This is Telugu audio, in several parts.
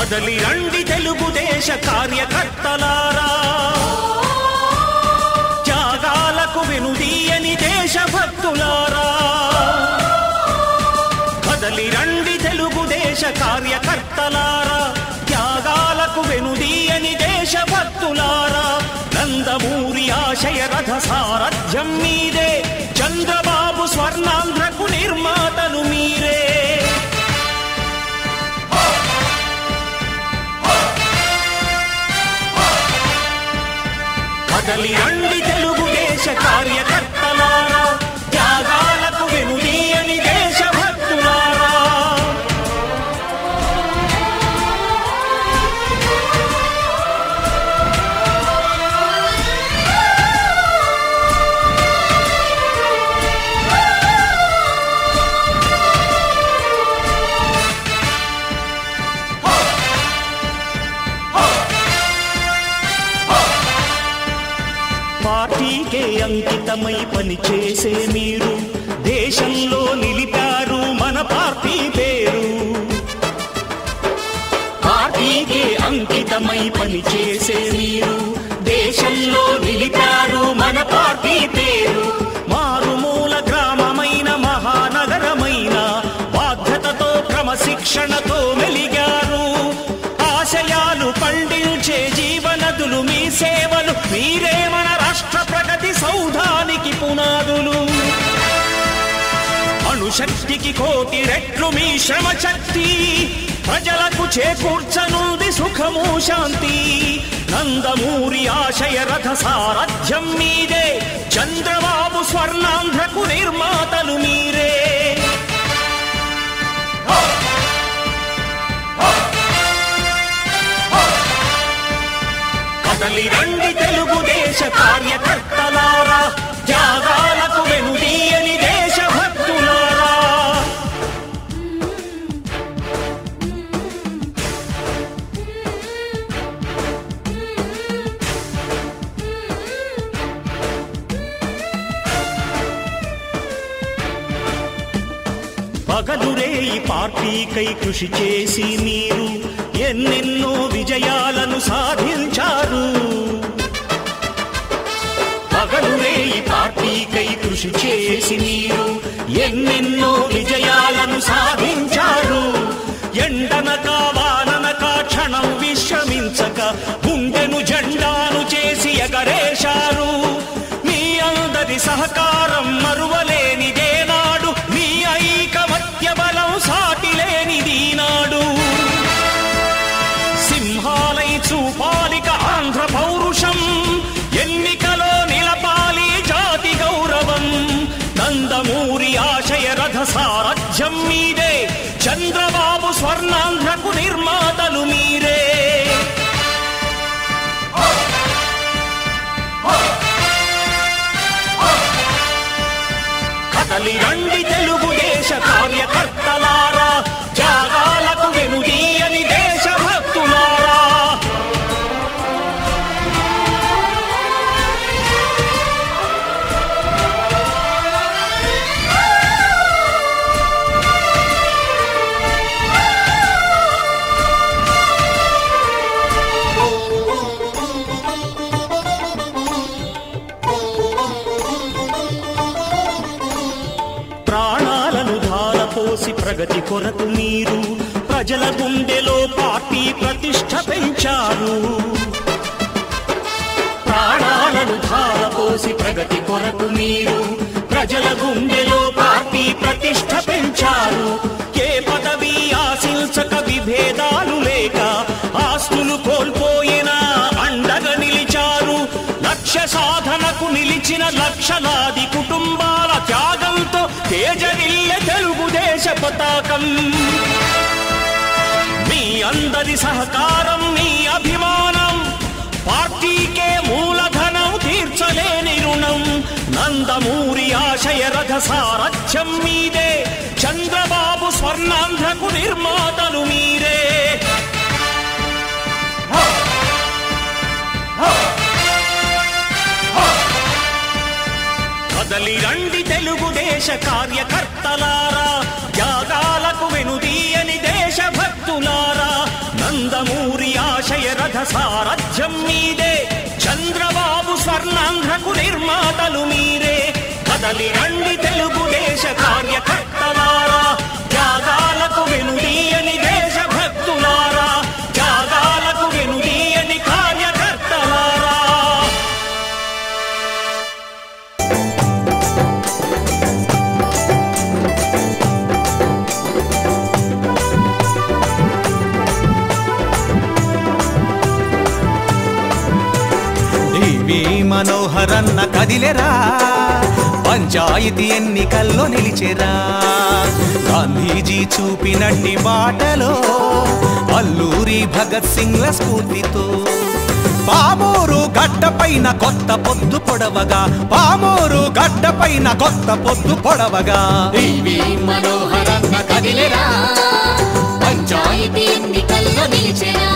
కదలి రండి తెలుగుదేశ కార్యకర్తలారా, త్యాగాలకు వెనుదీయని దేశభక్తులారా. కదలి రండి తెలుగుదేశ కార్యకర్తలారా, త్యాగాలకు వెనుదీయని దేశభక్తులారా. నందమూరి ఆశయ రథ సారథ్యం మీదే, చంద్రబాబు స్వర్ణాంధ్రకు నిర్మాతలు మీరే. కదలి రండి తెలుగుదేశ కార్యకర్తలారా, త్యాగాలకు వెనుదీయని దేశభక్తులారా. పార్టీకే అంకితమై పనిచేసే మీరు దేశంలో నిలిపారు మన పార్టీ పేరు. పార్టీకే అంకితమై పనిచేసే మీరు దేశంలో నిలిపారు మన పార్టీ పేరు. మారుమూల గ్రామమైన మహానగరమైన బాధ్యతతో క్రమశిక్షణతో మెలిగారు. ఆశయాలు పండించే జీవనదులు మీ సేవలు, మీరే మన రాష్ట్ర ప్రగతి సౌధానికి పునాదులు. అణుశక్తికి కోటి రెట్లు మీ శ్రమ శక్తి, ప్రజలకు చేకూర్చనుంది సుఖము శాంతి. నందమూరి ఆశయ రథ సారథ్యం మీదే, చంద్రబాబు స్వర్ణాంధ్రకు నిర్మాతలు మీరే. కదలి రండి తెలుగుదేశ కార్యకర్తలారా, త్యాగాలకు వెనుదీయని దేశభక్తులారా. పగలురే ఈ పార్టీకై కృషి చేసి మీరు ఎన్నెన్నో విజయాలను సాధించారు. పగలురే ఈ పార్టీకై కృషి చేసి మీరు ఎన్నెన్నో విజయాలను సాధించారు. ఎండనక వాననక క్షణం విశ్రమించక గుండెను జెండాను చేసి ఎగరేశారు. మీ అందరి సహకారం మరువలేనిదే నాడు, మీ ఐకమత్య బలం సాటిలేనిది నాడు. సింహాలై చూపాలిక ఆంధ్ర పౌరుషం, ఎన్నికలో నిలపాలి జాతి గౌరవం. నందమూరి ఆశయ రథ సారథ్యం మీదే, చంద్రబాబు స్వర్ణాంధ్రకు నిర్మాతలు మీరే. కదలి రండి తెలుగుదేశ కార్యకర్తలారా, త్యాగాలకు వెనుదీయని దేశభక్తులారా. ప్రాణాలను ధారపోసి ప్రగతి కొరకు మీరు ప్రజల గుండెలో పార్టీ ప్రతిష్ఠ పెంచారు. ప్రాణాలను ధారపోసి ప్రగతి కొరకు మీరు ప్రజల గుండెలో పార్టీ ప్రతిష్ఠ పెంచారు. ఏ పదవి ఆశించక విభేదాలు లేక ఆస్తులు కోల్పోయినా అండగా నిలిచారు. లక్ష్య సాధనకు నిలిచిన లక్షలాది కుటుంబాల త్యాగంతో తేజరిల్లె తెలుగుదేశ పతాకం. మీ అందరి సహకారం, మీ అభిమానం పార్టీకే మూలధనం, తీర్చలేని రుణం. నందమూరి ఆశయ రథ సారథ్యం మీదే, చంద్రబాబు స్వర్ణాంధ్రకు నిర్మాతలు మీరే. కదలి రండి తెలుగుదేశ కార్యకర్తలారా, త్యాగాలకు వెనుదీయని దేశభక్తులారా. నంద సారథ్యం మీదే, చంద్రబాబు స్వర్ణాంధ్రకు నిర్మాతలు మీరే. కదలి రండి తెలుగుదేశ కార్యకర్తలారా, త్యాగాలకు వెనుదీయని దేశభక్తులారా, త్యాగాలకు వెనుదీయని కార్యకర్తలారా. డివి మనోహరన్న కదిలెరా, పంచాయతీ ఎన్నికల్లో నిలిచెరా. గాంధీజీ చూపినట్టి బాటలో, అల్లూరి భగత్ సింగ్ల స్ఫూర్తితో పామూరు గడ్డపైన కొత్త పొద్దు పొడవగా, పామూరు గడ్డపైన కొత్త పొద్దు పొడవగా. డివి మనోహరన్న కదిలెరా, పంచాయతీ ఎన్నికల్లో నిలిచెరా.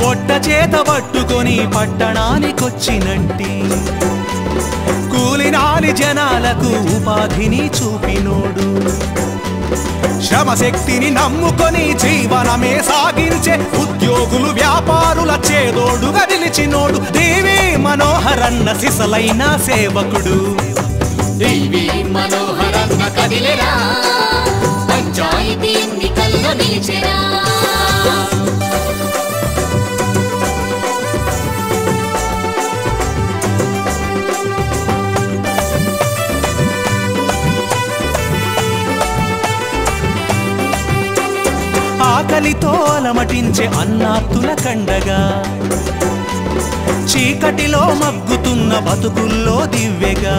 పొట్ట చేత పట్టుకొని పట్టణానికొచ్చినట్టి, కూలినాలి జనాలకు ఉపాధిని చూపినోడు. శ్రమశక్తిని నమ్ముకొని జీవనమే సాగించే ఉద్యోగులు వ్యాపారుల చేదోడుగా నిలిచినోడు. డివి మనోహరన్న సిసలైన సేవకుడు. డివి మనోహరన్న కదిలెరా, పంచాయతీ ఎన్నికల్లో నిలిచెరా. ఆకలితో అలమటించే అన్నార్తుల కండగా, చీకటిలో మగ్గుతున్న బతుకుల్లో దివ్వెగా,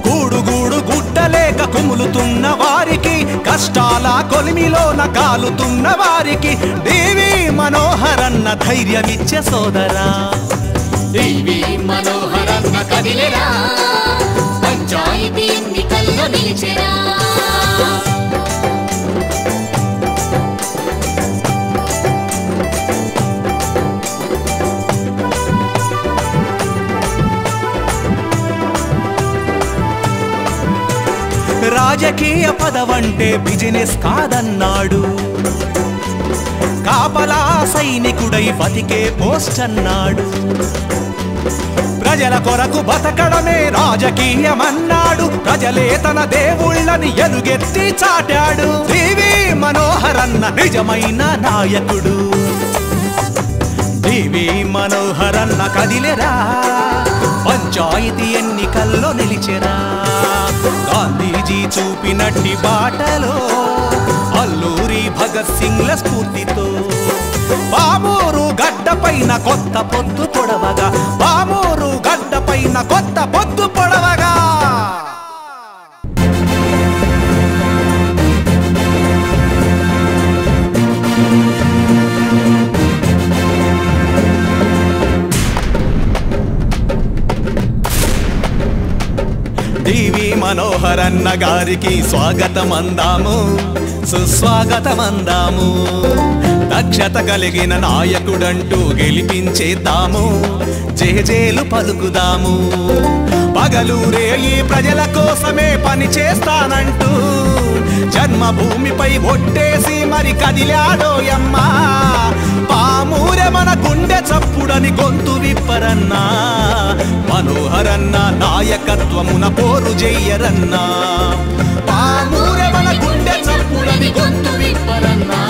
గూడుగూడు గుడ్డలేక కుములుతున్న వారికి, కష్టాల కొలిమిలోన కాలుతున్న వారికి డివి మనోహరన్న ధైర్యమిచ్చే సోదరా. డివి మనోహరన్న కదిలెరా, పంచాయతీ ఎన్నికల్లో నిలిచెరా. రాజకీయ పదవంటే బిజినెస్ కాదన్నాడు, కాపలా సైనికుడై బతికే పోస్ట్ అన్నాడు. ప్రజల కొరకు బతకడమే రాజకీయమన్నాడు, ప్రజలే తన దేవుళ్ళని ఎలుగెత్తి చాటాడు. డివి మనోహరన్న నిజమైన నాయకుడు. డివి మనోహరన్న కదిలెరా, పంచాయతీ ఎన్నికల్లో నిలిచెరా. గాంధీజీ చూపినట్టి బాటలో, అల్లూరి భగత్ సింగ్ల స్ఫూర్తితో పామూరు గడ్డపైన కొత్త పొద్దు పొడవగా, పామూరు గడ్డపైన కొత్త పొద్దు పొడవగా. డివి మనోహరన్న గారికి స్వాగతమందాము, సుస్వాగతమందాము. దక్షత కలిగిన నాయకుడంటూ గెలిపించేద్దాము, జేజేలు పలుకుదాము. పగలూరే ఈ ప్రజల కోసమే పని చేస్తానంటూ జన్మభూమిపై ఒట్టేసి మరి కదిలాడోయమ్మా. పామూరే మన గుండె చప్పుడని గొంతు విప్పరన్నా, మనోహరన్న నాయకత్వమున పోరు చెయ్యరన్నా. పామూరే మన గుండె చప్పుడని గొంతు విప్పరన్నా,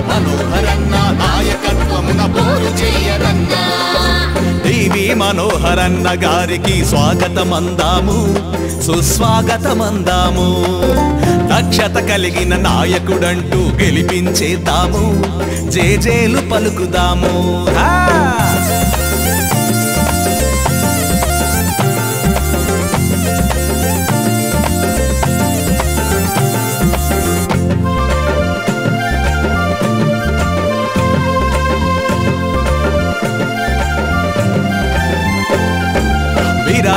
మనోహరన్న నాయకత్వమున పోరు చెయ్యరన్నా. డివి మనోహరన్న గారికి స్వాగతమందాము, సుస్వాగతమందాము. దక్షత కలిగిన నాయకుడంటూ గెలిపించేద్దాము, జేజేలు పలుకుదాము.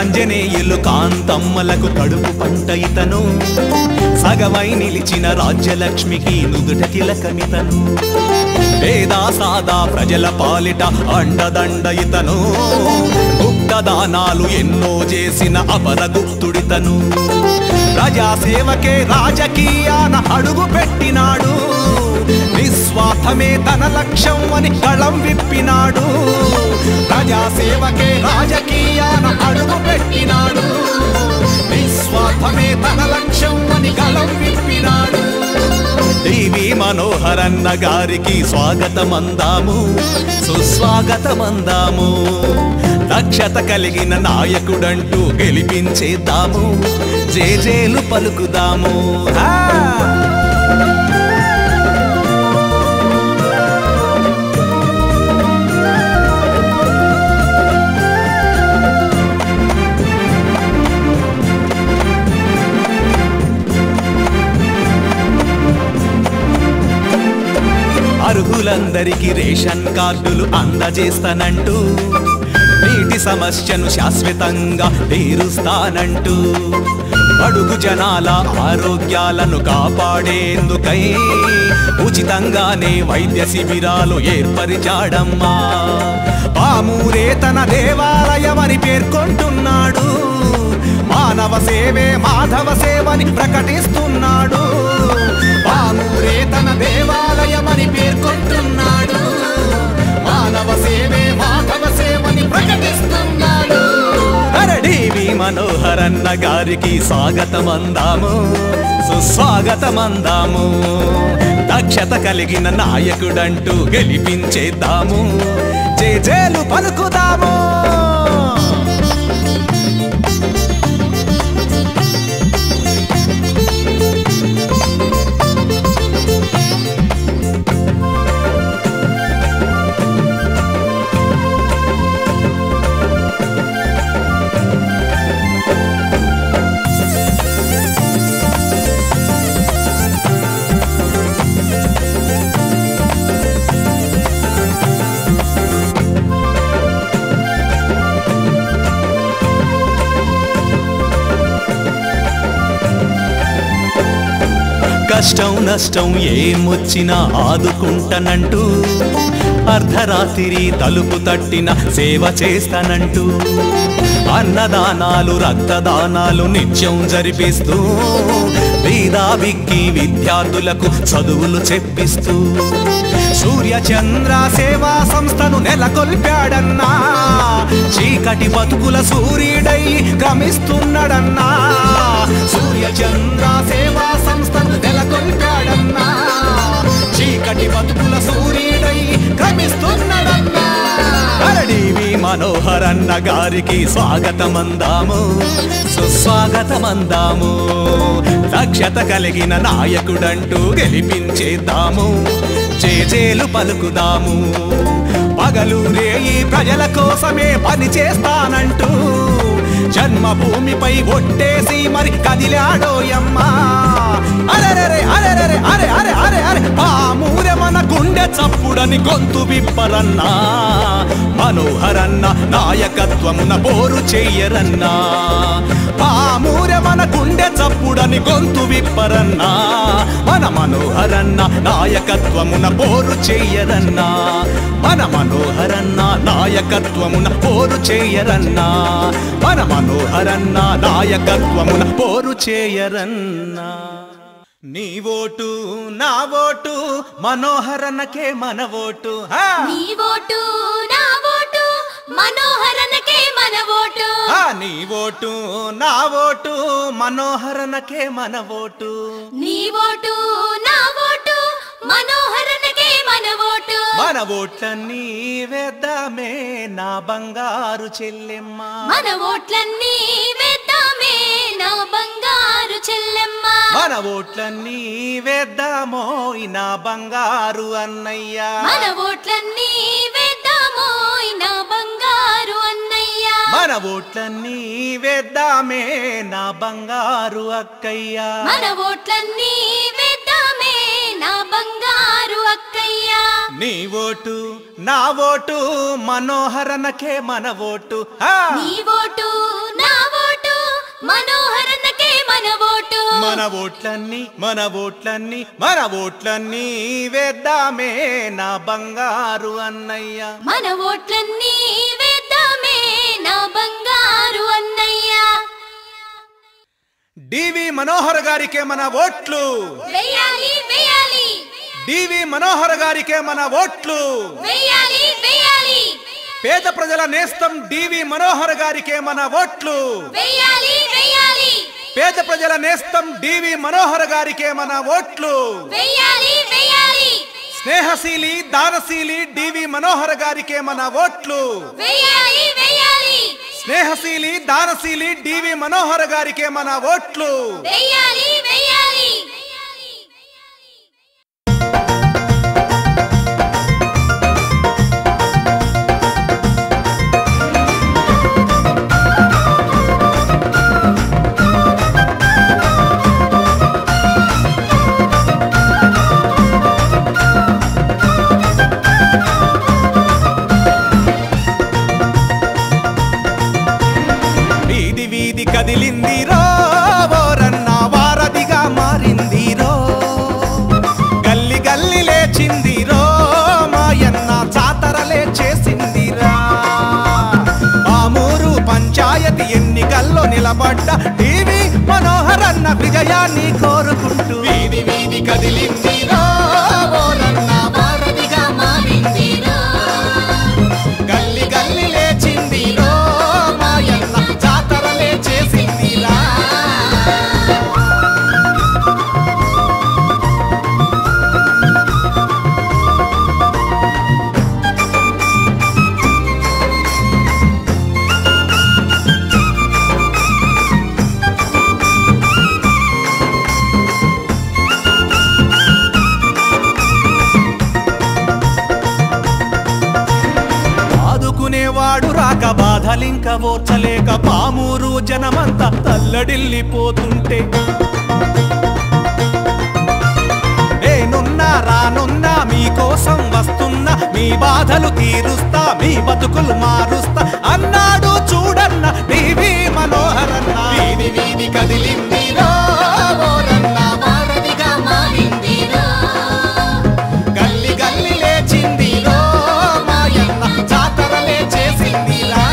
ఆంజనేయులు కాంతమ్మలకు కడుపు పంట ఇతను సగమై నిలిచిన రాజ్యలక్ష్మికి నుదుట తిలకమితను పేద సాదా ప్రజల పాలిట అండదండ ఇతను గుప్తదానాలు ఎన్నో చేసిన అపరగుప్తుడితను ప్రజాసేవకే రాజకీయాన అడుగు పెట్టినాడు నిస్వార్థమే తన లక్ష్యం అని గళం విప్పినాడు ప్రజాసేవకే రాజకీయాన అడుగు పెట్టినాడు నిస్వార్థమే తన లక్ష్యం అని గళం విప్పినాడు టీవీ మనోహరన్న గారికి స్వాగతమందాము సుస్వాగతమందాము దక్షత కలిగిన నాయకుడంటూ గెలిపించేద్దాము జేజేలు పలుకుదాము అర్హులందరికీ రేషన్ కార్డులు అందజేస్తానంటూ నీటి సమస్యను శాశ్వతంగా తీరుస్తానంటూ అడుగు జనాల ఆరోగ్యాలను కాపాడేందుకై ఉచితంగానే వైద్య శిబిరాలు ఏర్పరిచాడమ్మా పామూరే తన దేవాలయమని పేర్కొంటున్నాడు మానవ సేవే మాధవ సేవని ప్రకటిస్తున్నాడు పామూరే తన దేవాలయమని పేర్కొంటున్నాడు మానవ సేవే మాధవ సేవని ప్రకటిస్తున్నాడు టీవీ మనోహరన్న గారికి స్వాగతమందాము సుస్వాగతమందాము దక్షత కలిగిన నాయకుడంటూ గెలిపించేద్దాము జేజేలు పలుకుదాము కష్టం నష్టం ఏమొచ్చినా ఆదుకుంటానంటూ అర్ధరాత్రి తలుపు తట్టిన సేవ చేస్తానంటూ అన్నదానాలు రక్తదానాలు నిత్యం జరిపిస్తూ వీరాభిక్కి విద్యార్థులకు చదువులు చెప్పిస్తూ సూర్యచంద్ర సేవా సంస్థను నెలకొల్పాడన్నా చీకటి బతుకుల సూర్యుడై క్రమిస్తున్నాడన్నా సూర్యచంద్ర సేవా సంస్థను నెలకొల్పాడన్నా చీకటి బతుకుల సూర్యుడై క్రమిస్తున్నాడన్నా టీవీ మనోహరన్న గారికి స్వాగతమందాము సుస్వాగతమందాము దక్షత కలిగిన నాయకుడంటూ గెలిపించేద్దాము జేజేలు పలుకుదాము పగలు రేయి ప్రజల కోసమే పని చేస్తానంటూ జన్మభూమిపై ఒట్టేసి మరి కదిలాడోయమ్మా అరెరెరే అరెరెరే అరే అరే అరే అరే పామూరె మన గుండె చప్పుడని గొంతు విప్పరన్నా మనోహరన్న నాయకత్వమున పోరు చెయ్యరన్నా పామూరె మన గుండె చప్పుడని గొంతు విప్పరన్నా మన మనోహరన్న నాయకత్వమున పోరు చెయ్యరన్నా మన మనోహరన్న నాయకత్వమున పోరు చేయరన్నా మన మనోహరన్న నాయకత్వమున పోరు చేయరన్నా నీ ఓటు నా ఓటు మనోహరన్నకే మన ఓటు నీ ఓటు నా ఓటు మనోహరన్నకే మన ఓటు నీ ఓటు నా ఓటు మనోహరన్నకే మన ఓటు నీ ఓటు నా ఓటు మనోహరన్నకే మన ఓటు మన ఓట్లన్నీ వేద్దామే నా బంగారు చెల్లెమ్మ మన ఓట్లన్నీ వేద్దామే నా బంగారు చెల్లెమ్మ మన ఓట్లన్నీ వేద్దామో నా బంగారు అన్నయ్య మన ఓట్లన్నీ వేద్దామో నా బంగారు అన్నయ్య మన ఓట్లన్నీ వేద్దామే నా బంగారు అక్కయ్య మన ఓట్లన్నీ వేద్దామే నా బంగారు అక్కయ్య నీ ఓటు నా ఓటు మనోహరన్నకే మన ఓటు నీ ఓటు నా మనోహరన్నకే మన ఓటు. మన ఓట్లన్నీ మన ఓట్లన్నీ మన ఓట్లన్నీ వేద్దామే నా బంగారు అన్నయ్య. మన ఓట్లన్నీ వేద్దామే నా బంగారు అన్నయ్య. డివి మనోహర్ గారికే మన ఓట్లు. వేయాలి వేయాలి. డివి మనోహర్ గారికే మన ఓట్లు. వేయాలి వేయాలి. పేద ప్రజల నేస్తం డివి మనోహర్ గారికే మన ఓట్లు. వేయాలి వేయాలి. పేద ప్రజల నేస్తం డివి మనోహర్ గారికే మన ఓట్లు. వేయాలి వేయాలి. స్నేహశీలి దానశీలి డివి మనోహర్ గారికే మన ఓట్లు. వేయాలి వేయాలి. స్నేహశీలి దానశీలి డివి మనోహర్ గారికే మన ఓట్లు. వేయాలి వేయాలి. కదిలింది రో ఓరన్న వారధిగా మారింది రో. గల్లి గల్లి లేచింది రో మాయన్న జాతరలే చేసింది రా. ఆమూరు పంచాయతీ ఎన్నికల్లో నిలబడ్డ డివి మనోహర్ అన్న విజయాన్ని కోరుకుంటూ వీధి వీధి కదిలింది రో ఓరన్న వారధిగా మారింది రో. గల్లి గల్లి లేచింది రో మాయన్న జాతరలే చేసింది రా. ఆదుకునేవాడు రాక బాధలింక ఓర్చలేక పామూరు జనమంతా తల్లడిల్లిపోతుంటే నేనున్నా రానున్నా మీకోసం వస్తున్నా మీ బాధలు తీరుస్తా మీ బతుకులు మారుస్తా అన్నాడు చూడన్న డివి మనోహర్ అన్న. వీధి వీధి కదిలింది రో ఓరన్న వారధిగా మారింది రో. గల్లి గల్లి లేచింది రో మాయన్న జాతరలే చేసింది రా.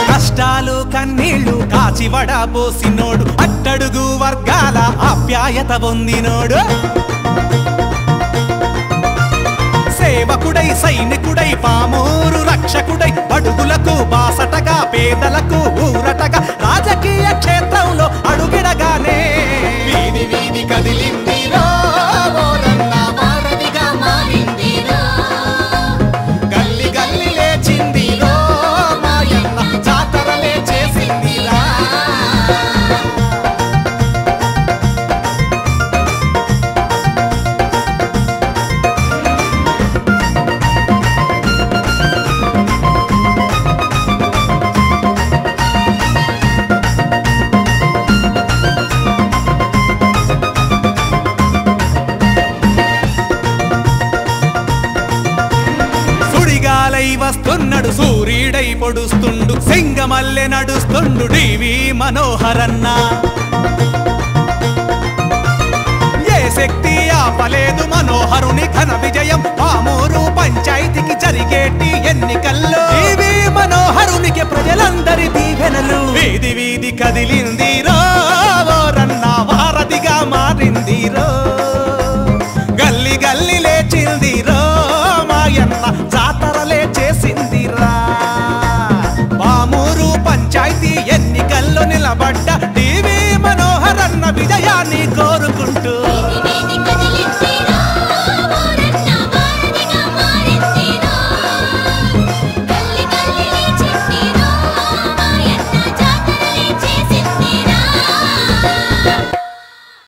కష్టాలు కన్నీళ్లు కాచి వడబోసినోడు అట్టడుగు వర్గాల ఆప్యాయత పొందినోడు. సేవకుడై సైనికుడై పామూరు రక్షకుడై అడుగులకు బాసటగా పేదలకు ఊరటగా రాజకీయ క్షేత్రంలో అడుగిడగానే వీధి వీధి కదిలింది రో ఓరన్న వారధిగా మారింది రో. గల్లి గల్లి లేచింది రో మాయన్న జాతరలే చేసింది రా. సుడిగాలై వస్తున్నాడు సూర్యుడై పొడుస్తుండు సింగమల్లె నడుస్తుండు డివి మనోహర్ అన్న. ఏ శక్తి ఆపలేదు మనోహరుని ఘన విజయం పామూరు పంచాయతీకి జరిగేటి ఎన్నికల్లో. డివి మనోహరునికి ప్రజలందరి దీవెనలు. వీధి వీధి కదిలింది రో ఓరన్న వారధిగా మారింది రో. గల్లి గల్లి లేచింది రో మాయన్న జాతరలే చేసింది రా. పామూరు పంచాయతీ ఎన్నికల్లో నిలబడ్డ డివి మనోహర్ అన్న విజయాన్ని కోరుకుంటూ